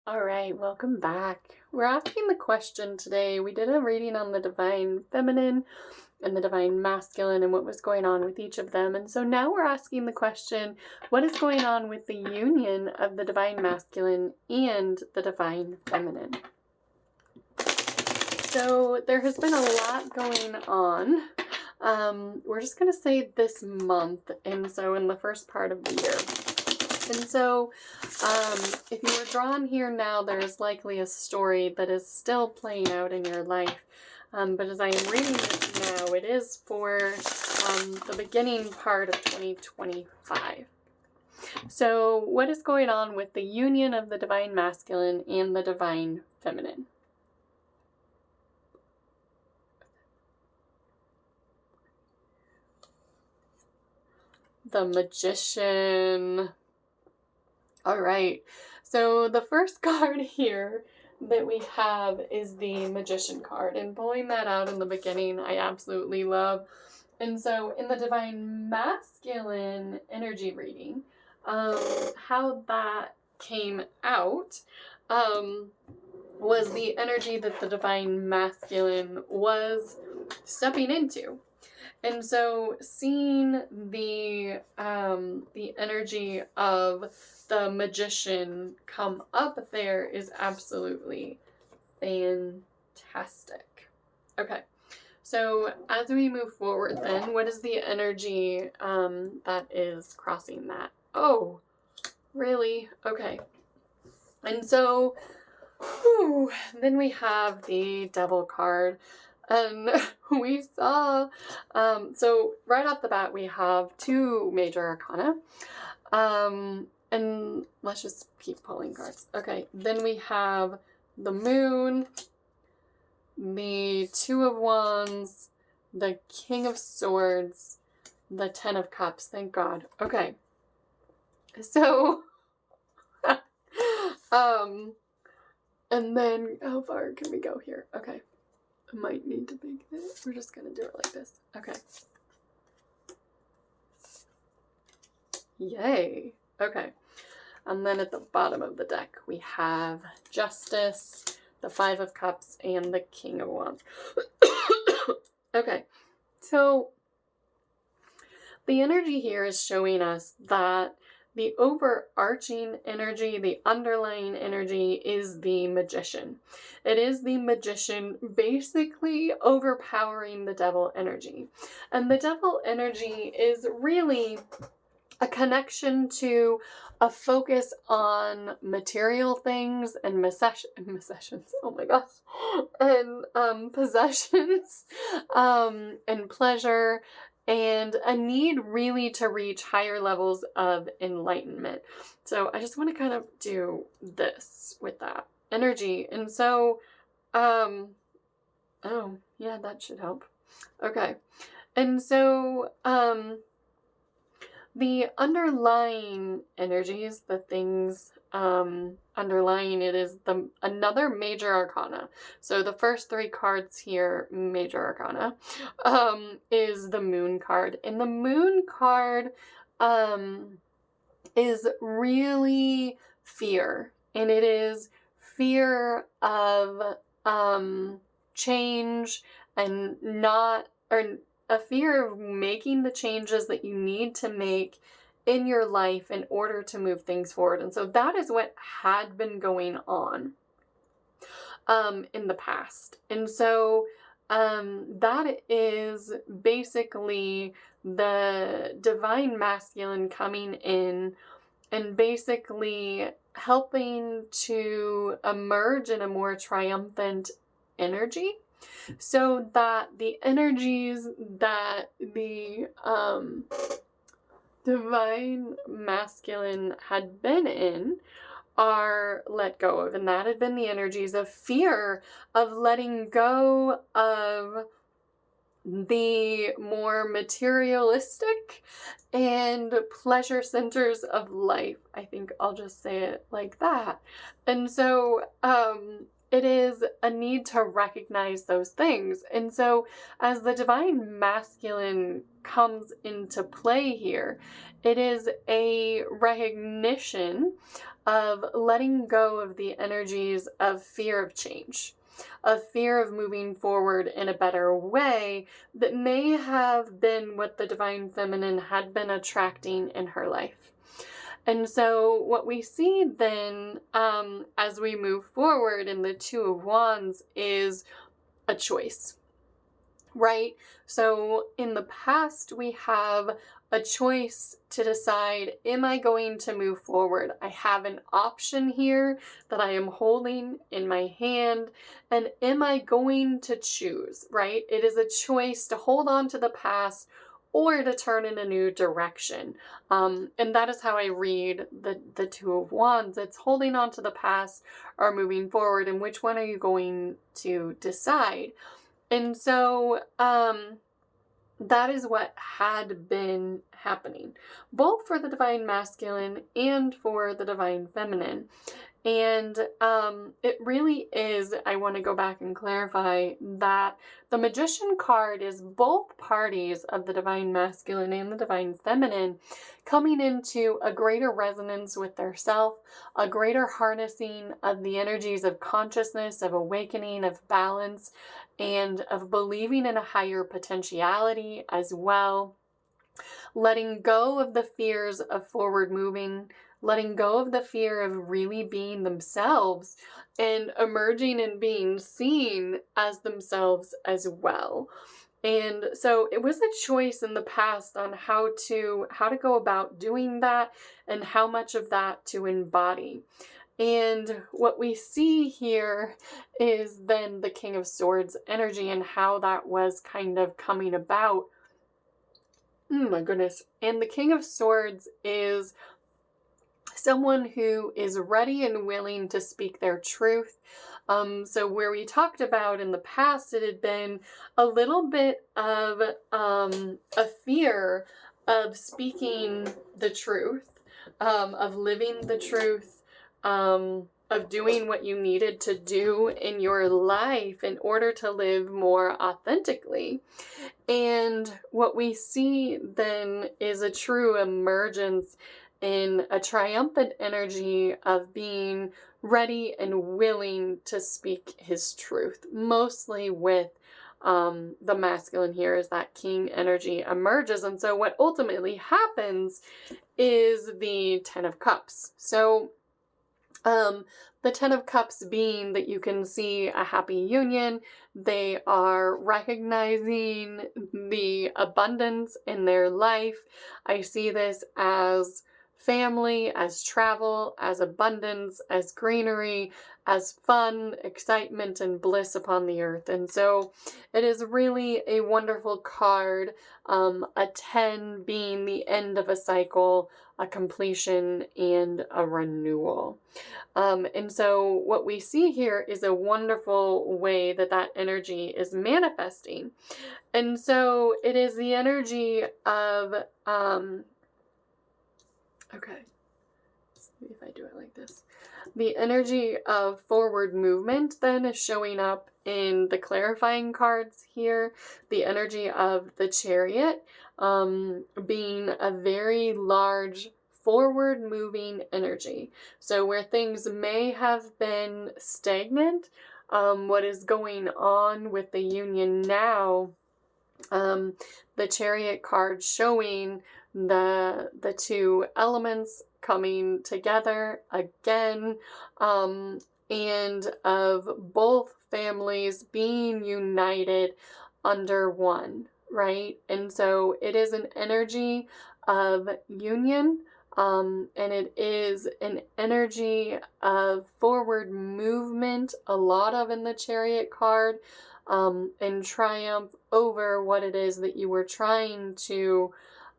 All right, welcome back. We're asking the question today. We did a reading on the divine feminine and the divine masculine and what was going on with each of them. And so now we're asking the question, what is going on with the union of the divine masculine and the divine feminine? So there has been a lot going on. We're just going to say this month, and so in the first part of the year. And so, if you were drawn here now, there's likely a story that is still playing out in your life. But as I am reading this now, it is for the beginning part of 2025. So, what is going on with the union of the divine masculine and the divine feminine? The Magician. All right, so the first card here that we have is the Magician card, and pulling that out in the beginning I absolutely love. And so in the divine masculine energy reading, how that came out was the energy that the divine masculine was stepping into. And so seeing the energy of the Magician come up there is absolutely fantastic. Okay, so as we move forward then, what is the energy that is crossing that? Oh, really? Okay. And so, then we have the Devil card. And we saw, so right off the bat, we have two major arcana. And let's just keep pulling cards. Okay, then we have the Moon, the Two of Wands, the King of Swords, the Ten of Cups. Thank God. Okay. So, and then how far can we go here? Okay. I might need to make this. We're just going to do it like this. Okay. Yay. Okay. And then at the bottom of the deck, we have Justice, the Five of Cups, and the King of Wands. Okay. So the energy here is showing us that the overarching energy, the underlying energy is the Magician. It is the Magician basically overpowering the Devil energy. And the Devil energy is really a connection to a focus on material things and possessions, oh my gosh, and possessions, and pleasure, and a need really to reach higher levels of enlightenment. So I just want to kind of do this with that energy. And so, oh yeah, that should help. Okay. And so, the underlying energies, the things underlying it is another major arcana. So the first three cards here, major arcana, is the Moon card. And the Moon card is really fear. And it is fear of change and a fear of making the changes that you need to make in your life in order to move things forward. And so that is what had been going on in the past. And so that is basically the divine masculine coming in and basically helping to emerge in a more triumphant energy, so that the energies that the divine masculine had been in are let go of. And that had been the energies of fear, of letting go of the more materialistic and pleasure centers of life. I think I'll just say it like that. And so, it is a need to recognize those things. And so as the divine masculine comes into play here, it is a recognition of letting go of the energies of fear of change, of fear of moving forward in a better way that may have been what the Divine Feminine had been attracting in her life. And so what we see then, as we move forward in the Two of Wands, is a choice, right? So in the past, we have a choice to decide, am I going to move forward? I have an option here that I am holding in my hand, and am I going to choose, right? It is a choice to hold on to the past or to turn in a new direction. And that is how I read the Two of Wands. It's holding on to the past or moving forward, and which one are you going to decide? And so, that is what had been happening, both for the Divine Masculine and for the Divine Feminine. And it really is, I want to go back and clarify that the Magician card is both parties of the Divine Masculine and the Divine Feminine coming into a greater resonance with their self, a greater harnessing of the energies of consciousness, of awakening, of balance, and of believing in a higher potentiality as well. Letting go of the fears of forward moving, letting go of the fear of really being themselves and emerging and being seen as themselves as well. And so it was a choice in the past on how to go about doing that and how much of that to embody. And what we see here is then the King of Swords energy and how that was kind of coming about. My goodness. And the King of Swords is someone who is ready and willing to speak their truth. So where we talked about in the past, it had been a little bit of a fear of speaking the truth, of living the truth, of doing what you needed to do in your life in order to live more authentically. And what we see then is a true emergence in a triumphant energy of being ready and willing to speak his truth, mostly with the masculine here as that king energy emerges. And so what ultimately happens is the Ten of Cups. So the Ten of Cups being that you can see a happy union. They are recognizing the abundance in their life. I see this as family, as travel, as abundance, as greenery, as fun, excitement, and bliss upon the earth. And so it is really a wonderful card. A 10 being the end of a cycle, a completion, and a renewal. And so what we see here is a wonderful way that that energy is manifesting. And so it is the energy of, okay, let's see if I do it like this. The energy of forward movement then is showing up in the clarifying cards here. The energy of the Chariot being a very large forward moving energy. So where things may have been stagnant, what is going on with the union now, the Chariot card showing the two elements coming together again, and of both families being united under one, right? And so it is an energy of union, and it is an energy of forward movement, a lot of in the Chariot card, and triumph over what it is that you were trying to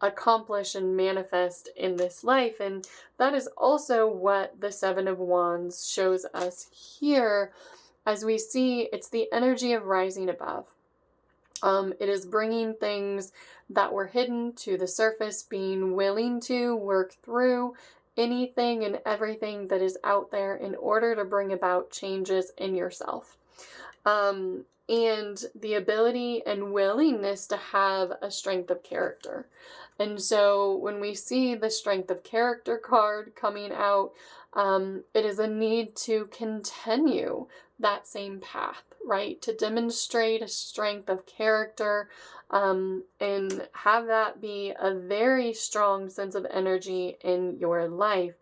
accomplish and manifest in this life. And that is also what the Seven of Wands shows us here. As we see, it's the energy of rising above. It is bringing things that were hidden to the surface, being willing to work through anything and everything that is out there in order to bring about changes in yourself. and the ability and willingness to have a strength of character. And so when we see the strength of character card coming out, it is a need to continue that same path, right? To demonstrate a strength of character, and have that be a very strong sense of energy in your life.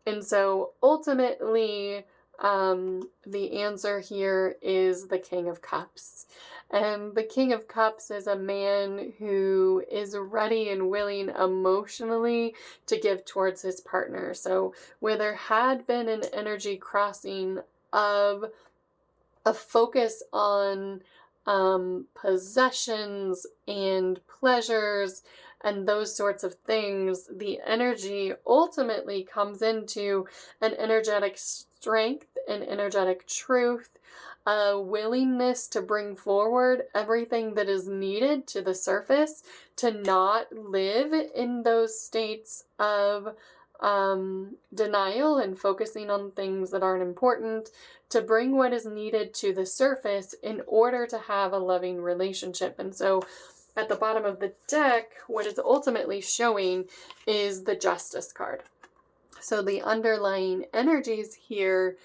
And so ultimately, the answer here is the King of Cups. And the King of Cups is a man who is ready and willing emotionally to give towards his partner. So where there had been an energy crossing of a focus on possessions and pleasures and those sorts of things, the energy ultimately comes into an energetic strength and energetic truth, a willingness to bring forward everything that is needed to the surface, to not live in those states of denial and focusing on things that aren't important, to bring what is needed to the surface in order to have a loving relationship. And so at the bottom of the deck, what is ultimately showing is the Justice card. So the underlying energies here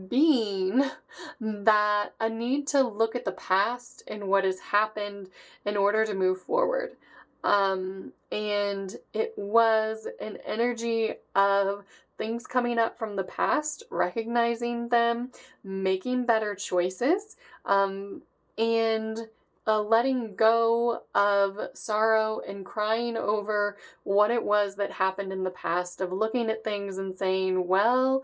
being that a need to look at the past and what has happened in order to move forward. And it was an energy of things coming up from the past, recognizing them, making better choices, and letting go of sorrow and crying over what it was that happened in the past, of looking at things and saying, well,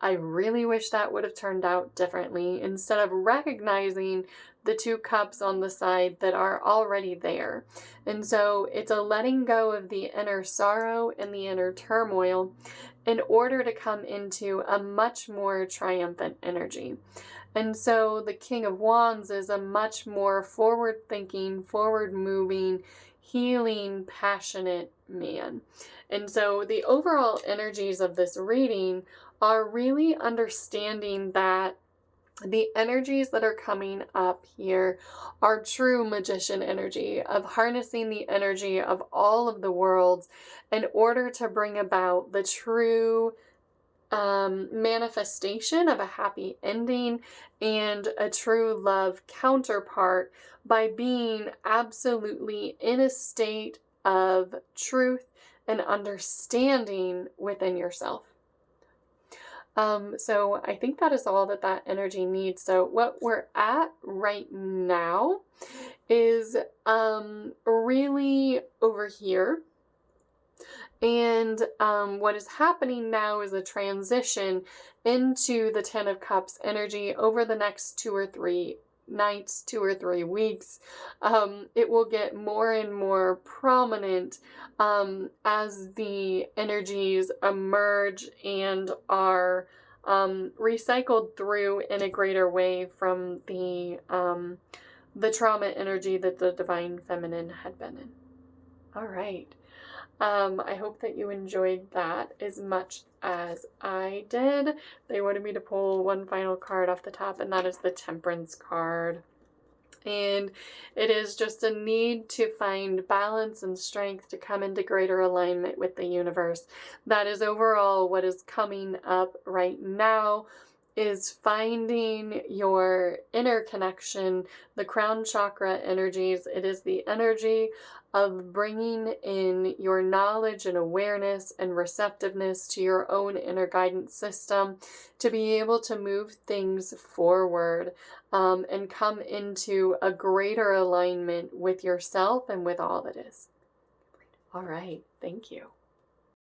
I really wish that would have turned out differently, instead of recognizing the two cups on the side that are already there. And so it's a letting go of the inner sorrow and the inner turmoil in order to come into a much more triumphant energy. And so the King of Wands is a much more forward-thinking, forward-moving, healing, passionate man. And so the overall energies of this reading are really understanding that the energies that are coming up here are true magician energy, of harnessing the energy of all of the worlds in order to bring about the true manifestation of a happy ending and a true love counterpart, by being absolutely in a state of truth and understanding within yourself. So I think that is all that energy needs. So what we're at right now is really over here. And what is happening now is a transition into the Ten of Cups energy over the next 2 or 3 nights, 2 or 3 weeks. It will get more and more prominent as the energies emerge and are recycled through in a greater way from the trauma energy that the Divine Feminine had been in. All right. I hope that you enjoyed that as much as I did. They wanted me to pull one final card off the top, and that is the Temperance card. And it is just a need to find balance and strength to come into greater alignment with the universe. That is overall what is coming up right now, is finding your inner connection, the crown chakra energies. It is the energy of bringing in your knowledge and awareness and receptiveness to your own inner guidance system to be able to move things forward and come into a greater alignment with yourself and with all that is. All right, thank you.